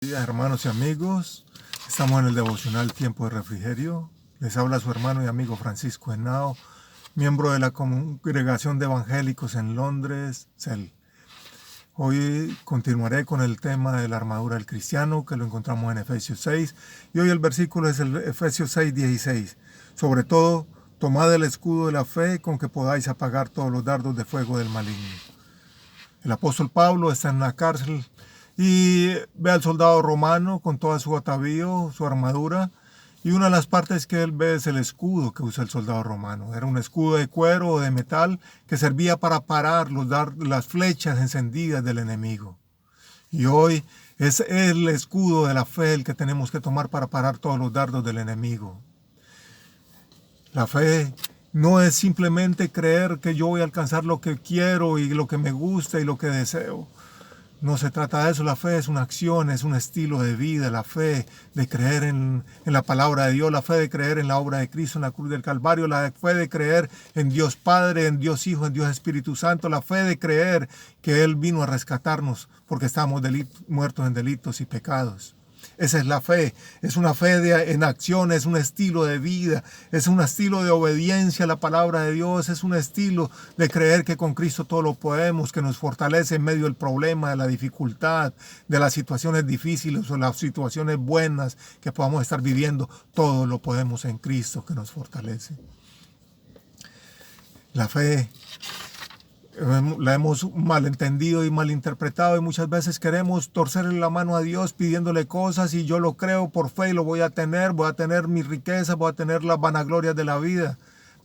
Días, hermanos y amigos, estamos en el devocional Tiempo de Refrigerio. Les habla su hermano y amigo Francisco Henao, miembro de la Congregación de Evangélicos en Londres, CEL. Hoy continuaré con el tema de la armadura del cristiano, que lo encontramos en Efesios 6, y hoy el versículo es el Efesios 6:16. Sobre todo, tomad el escudo de la fe con que podáis apagar todos los dardos de fuego del maligno. El apóstol Pablo está en la cárcel y ve al soldado romano con todo su atavío, su armadura, y una de las partes que él ve es el escudo que usa el soldado romano. Era un escudo de cuero o de metal que servía para parar las flechas encendidas del enemigo. Y hoy es el escudo de la fe el que tenemos que tomar para parar todos los dardos del enemigo. La fe no es simplemente creer que yo voy a alcanzar lo que quiero y lo que me gusta y lo que deseo. No se trata de eso. La fe es una acción, es un estilo de vida. La fe de creer en la palabra de Dios, la fe de creer en la obra de Cristo en la cruz del Calvario, la fe de creer en Dios Padre, en Dios Hijo, en Dios Espíritu Santo, la fe de creer que Él vino a rescatarnos porque estábamos muertos en delitos y pecados. Esa es la fe, es una fe en acción, es un estilo de vida, es un estilo de obediencia a la palabra de Dios, es un estilo de creer que con Cristo todo lo podemos, que nos fortalece en medio del problema, de la dificultad, de las situaciones difíciles o las situaciones buenas que podamos estar viviendo. Todo lo podemos en Cristo que nos fortalece. La fe la hemos malentendido y malinterpretado y muchas veces queremos torcerle la mano a Dios pidiéndole cosas y yo lo creo por fe y lo voy a tener mi riqueza, voy a tener las vanaglorias de la vida.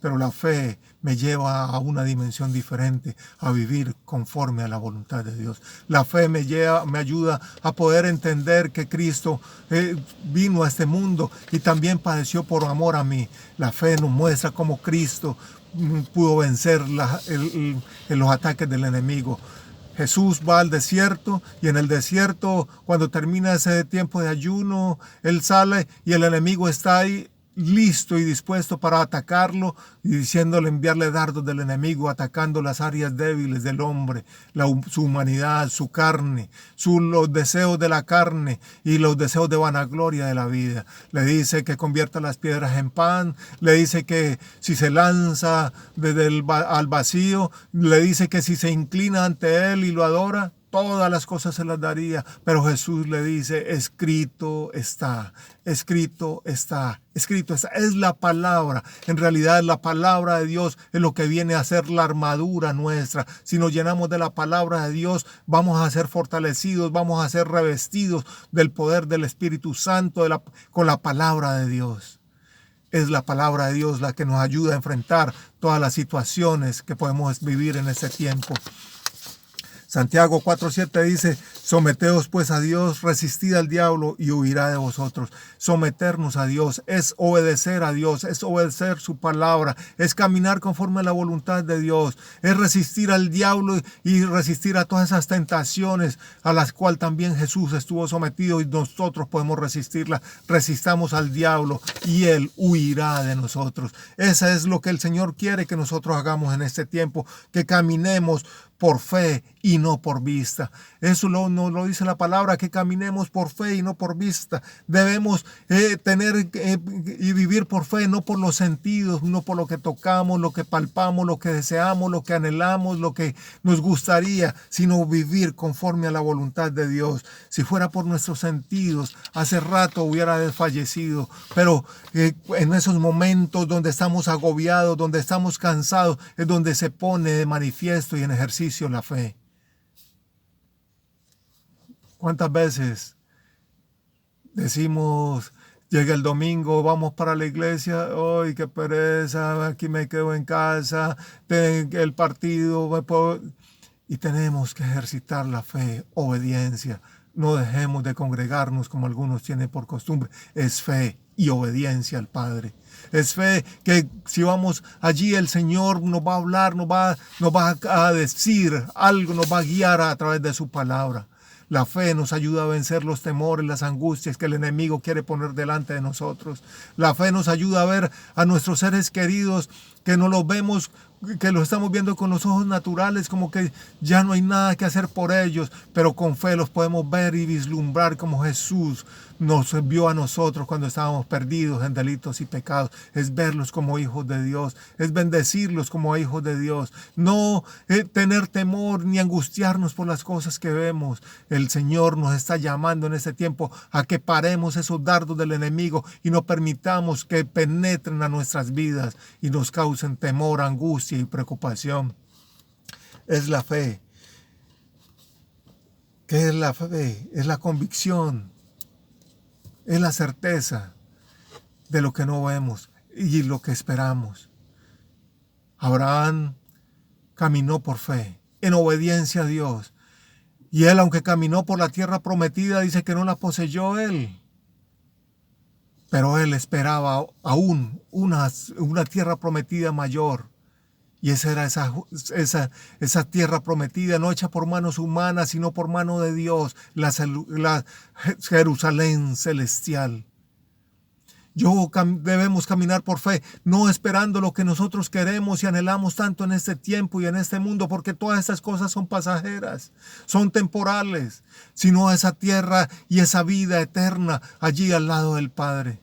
Pero la fe me lleva a una dimensión diferente, a vivir conforme a la voluntad de Dios. La fe me ayuda a poder entender que Cristo vino a este mundo y también padeció por amor a mí. La fe nos muestra cómo Cristo pudo vencer los ataques del enemigo. Jesús va al desierto y en el desierto, cuando termina ese tiempo de ayuno, Él sale y el enemigo está ahí listo y dispuesto para atacarlo y diciéndole enviarle dardos del enemigo, atacando las áreas débiles del hombre, su humanidad, su carne, los deseos de la carne y los deseos de vanagloria de la vida. Le dice que convierta las piedras en pan, le dice que si se lanza al vacío, le dice que si se inclina ante él y lo adora, todas las cosas se las daría. Pero Jesús le dice, escrito está, escrito está, escrito está. Es la palabra. En realidad la palabra de Dios es lo que viene a ser la armadura nuestra. Si nos llenamos de la palabra de Dios, vamos a ser fortalecidos, vamos a ser revestidos del poder del Espíritu Santo con la palabra de Dios. Es la palabra de Dios la que nos ayuda a enfrentar todas las situaciones que podemos vivir en este tiempo. Santiago 4:7 dice, someteos pues a Dios, resistid al diablo y huirá de vosotros. Someternos a Dios es obedecer a Dios, es obedecer su palabra, es caminar conforme a la voluntad de Dios, es resistir al diablo y resistir a todas esas tentaciones a las cuales también Jesús estuvo sometido y nosotros podemos resistirlas. Resistamos al diablo y Él huirá de nosotros. Eso es lo que el Señor quiere que nosotros hagamos en este tiempo, que caminemos por fe y no por vista. Eso nos lo dice la palabra, que caminemos por fe y no por vista. Debemos tener y vivir por fe, no por los sentidos, no por lo que tocamos, lo que palpamos, lo que deseamos, lo que anhelamos, lo que nos gustaría, sino vivir conforme a la voluntad de Dios. Si fuera por nuestros sentidos, hace rato hubiera desfallecido, pero en esos momentos donde estamos agobiados, donde estamos cansados, es donde se pone de manifiesto y en ejercicio la fe. ¿Cuántas veces decimos, llega el domingo, vamos para la iglesia, ¡ay, qué pereza! Aquí me quedo en casa, el partido, y tenemos que ejercitar la fe, obediencia. No dejemos de congregarnos como algunos tienen por costumbre. Es fe y obediencia al Padre. Es fe que si vamos allí el Señor nos va a hablar, nos va a decir algo, nos va a guiar a través de su palabra. La fe nos ayuda a vencer los temores, las angustias que el enemigo quiere poner delante de nosotros. La fe nos ayuda a ver a nuestros seres queridos que no los vemos que lo estamos viendo con los ojos naturales, como que ya no hay nada que hacer por ellos, pero con fe los podemos ver y vislumbrar como Jesús nos vio a nosotros cuando estábamos perdidos en delitos y pecados. Es verlos como hijos de Dios, es bendecirlos como hijos de Dios, no tener temor ni angustiarnos por las cosas que vemos. El Señor nos está llamando en este tiempo a que paremos esos dardos del enemigo y no permitamos que penetren a nuestras vidas y nos causen temor, angustia y preocupación. Es la fe. ¿Qué es la fe? Es la convicción, es la certeza de lo que no vemos y lo que esperamos. Abraham caminó por fe, en obediencia a Dios. Y él, aunque caminó por la tierra prometida, dice que no la poseyó él. Pero él esperaba aún una tierra prometida mayor. Y esa era esa tierra prometida, no hecha por manos humanas, sino por mano de Dios, la Jerusalén celestial. Debemos caminar por fe, no esperando lo que nosotros queremos y anhelamos tanto en este tiempo y en este mundo, porque todas estas cosas son pasajeras, son temporales, sino esa tierra y esa vida eterna allí al lado del Padre.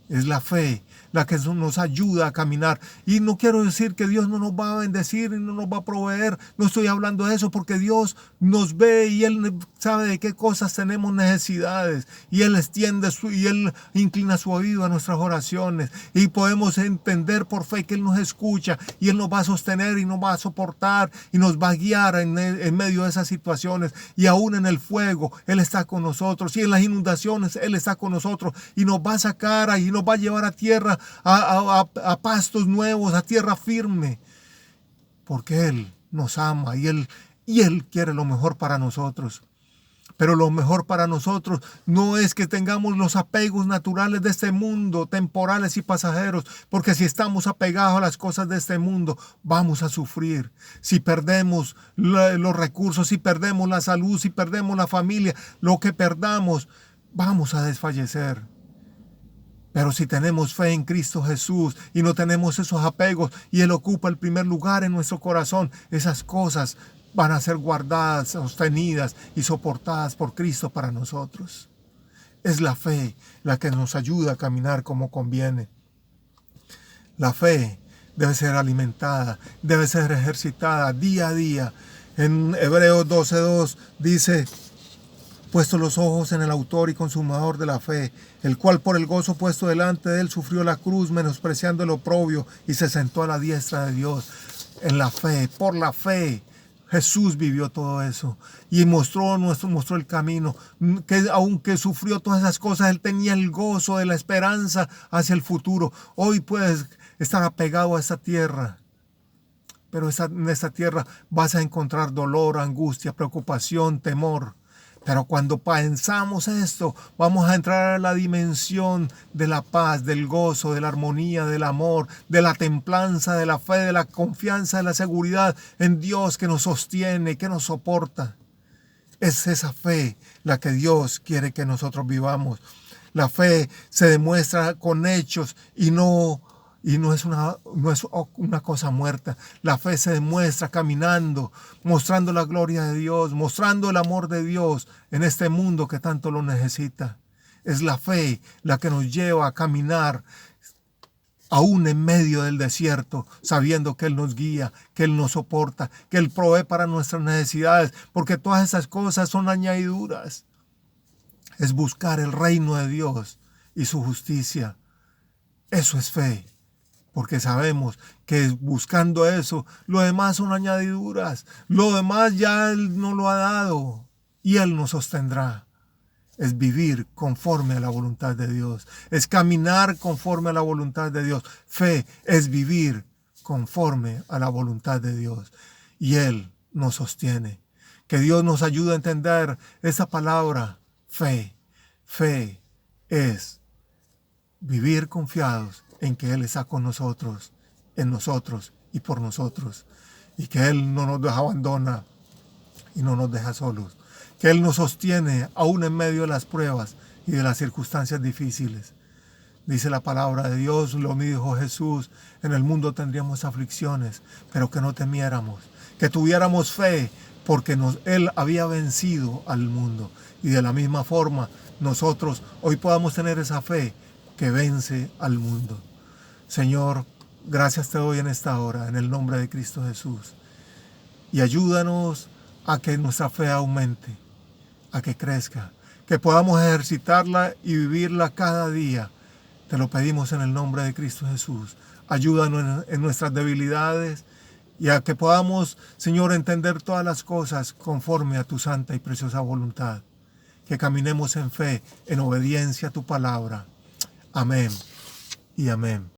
Es la fe la que nos ayuda a caminar. Y no quiero decir que Dios no nos va a bendecir y no nos va a proveer. No estoy hablando de eso, porque Dios nos ve y Él sabe de qué cosas tenemos necesidades. Y Él extiende y Él inclina su oído a nuestras oraciones. Y podemos entender por fe que Él nos escucha y Él nos va a sostener y nos va a soportar y nos va a guiar en medio de esas situaciones. Y aún en el fuego Él está con nosotros. Y en las inundaciones Él está con nosotros. Y nos va a sacar y nos va a llevar a tierra, a pastos nuevos, a tierra firme, porque Él nos ama y Él quiere lo mejor para nosotros. Pero lo mejor para nosotros no es que tengamos los apegos naturales de este mundo, temporales y pasajeros, porque si estamos apegados a las cosas de este mundo, vamos a sufrir. Si perdemos los recursos, si perdemos la salud, si perdemos la familia, lo que perdamos, vamos a desfallecer. Pero si tenemos fe en Cristo Jesús y no tenemos esos apegos y Él ocupa el primer lugar en nuestro corazón, esas cosas van a ser guardadas, sostenidas y soportadas por Cristo para nosotros. Es la fe la que nos ayuda a caminar como conviene. La fe debe ser alimentada, debe ser ejercitada día a día. En Hebreos 12:2 dice: puesto los ojos en el autor y consumador de la fe, el cual por el gozo puesto delante de él sufrió la cruz, menospreciando el oprobio, y se sentó a la diestra de Dios. En la fe, por la fe, Jesús vivió todo eso y mostró el camino, que aunque sufrió todas esas cosas, Él tenía el gozo de la esperanza hacia el futuro. Hoy puedes estar apegado a esta tierra, pero en esta tierra vas a encontrar dolor, angustia, preocupación, temor. Pero cuando pensamos esto, vamos a entrar a la dimensión de la paz, del gozo, de la armonía, del amor, de la templanza, de la fe, de la confianza, de la seguridad en Dios que nos sostiene, que nos soporta. Es esa fe la que Dios quiere que nosotros vivamos. La fe se demuestra con hechos y no es una cosa muerta. La fe se demuestra caminando, mostrando la gloria de Dios, mostrando el amor de Dios en este mundo que tanto lo necesita. Es la fe la que nos lleva a caminar aún en medio del desierto, sabiendo que Él nos guía, que Él nos soporta, que Él provee para nuestras necesidades, porque todas esas cosas son añadiduras. Es buscar el reino de Dios y su justicia. Eso es fe. Porque sabemos que buscando eso, lo demás son añadiduras. Lo demás ya Él nos lo ha dado y Él nos sostendrá. Es vivir conforme a la voluntad de Dios. Es caminar conforme a la voluntad de Dios. Fe es vivir conforme a la voluntad de Dios. Y Él nos sostiene. Que Dios nos ayude a entender esa palabra, fe. Fe es vivir confiados en que Él está con nosotros, en nosotros y por nosotros. Y que Él no nos abandona y no nos deja solos. Que Él nos sostiene aún en medio de las pruebas y de las circunstancias difíciles. Dice la palabra de Dios, lo dijo Jesús, en el mundo tendríamos aflicciones, pero que no temiéramos, que tuviéramos fe, porque Él había vencido al mundo. Y de la misma forma, nosotros hoy podamos tener esa fe que vence al mundo. Señor, gracias te doy en esta hora, en el nombre de Cristo Jesús. Y ayúdanos a que nuestra fe aumente, a que crezca, que podamos ejercitarla y vivirla cada día. Te lo pedimos en el nombre de Cristo Jesús. Ayúdanos en nuestras debilidades y a que podamos, Señor, entender todas las cosas conforme a tu santa y preciosa voluntad. Que caminemos en fe, en obediencia a tu palabra. Amén y amén.